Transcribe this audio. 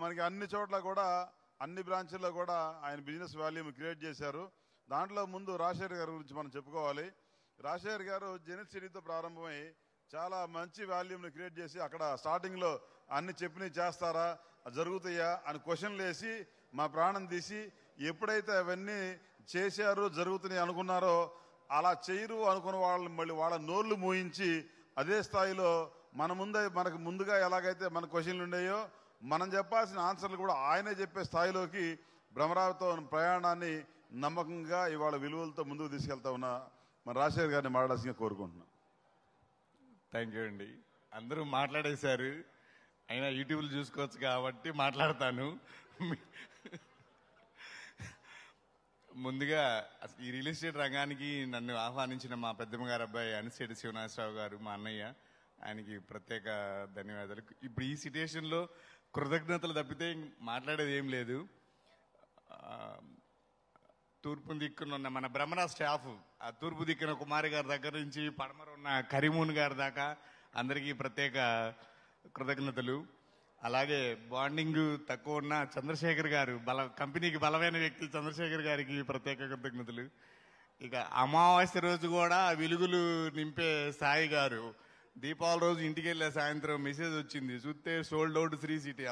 మనకి అన్ని చోట్ల కూడా అన్ని బ్రాంచ్ల్లో కూడా ఆయన బిజినెస్ వాల్యూమ్ క్రియేట్ చేశారు. దాంట్లో ముందు రాజశేఖర్ గారి గురించి మనం చెప్పుకోవాలి. రాజశేఖర్ గారు జెనిత్ సిటీతో ప్రారంభమై చాలా మంచి వాల్యూమ్ని క్రియేట్ చేసి అక్కడ స్టార్టింగ్లో అన్ని చెప్పినవి చేస్తారా, జరుగుతాయా అని క్వశ్చన్లు వేసి మా ప్రాణం తీసి ఎప్పుడైతే అవన్నీ చేశారు జరుగుతున్నాయి అనుకున్నారో అలా చేయరు అనుకున్న వాళ్ళని మళ్ళీ వాళ్ళ నోర్లు మూయించి అదే స్థాయిలో మనకు ముందుగా ఎలాగైతే మన క్వశ్చన్లు ఉండేయో మనం చెప్పాల్సిన ఆన్సర్లు కూడా ఆయనే చెప్పే స్థాయిలోకి భ్రమరావతితో ప్రయాణాన్ని నమ్మకంగా ఇవాళ విలువలతో ముందుకు తీసుకెళ్తా ఉన్నా మన రాజశేఖర్ గారిని మాట్లాడాల్సిందిగా కోరుకుంటున్నాను. థ్యాంక్ యూ అండి. అందరూ మాట్లాడేశారు, అయినా యూట్యూబ్లో చూసుకోవచ్చు కాబట్టి మాట్లాడతాను. ముందుగా ఈ రియల్ ఎస్టేట్ రంగానికి నన్ను ఆహ్వానించిన మా పెద్దమ్మ గారు అబ్బాయి అనిశెట్టి శివనాథరావు గారు, మా అన్నయ్య, ఆయనకి ప్రత్యేక ధన్యవాదాలు. ఇప్పుడు ఈ సిట్యుయేషన్లో కృతజ్ఞతలు తప్పితే మాట్లాడేది ఏం లేదు. తూర్పు దిక్కున ఉన్న మన బ్రహ్మరా స్టాఫ్, ఆ తూర్పు దిక్కున కుమారి గారి దగ్గర నుంచి పడమర ఉన్న కరీమూన్ గారి దాకా అందరికీ ప్రత్యేక కృతజ్ఞతలు. అలాగే బాండింగ్ తక్కువ ఉన్న చంద్రశేఖర్ గారు, కంపెనీకి బలమైన వ్యక్తి చంద్రశేఖర్ గారికి ప్రత్యేక కృతజ్ఞతలు. ఇక అమావాస్య రోజు కూడా వెలుగులు నింపే సాయి గారు, దీపావళి రోజు ఇంటికి వెళ్ళే సాయంత్రం మెసేజ్ వచ్చింది, చూస్తే సోల్డ్ అవుట్ శ్రీ సిటీ.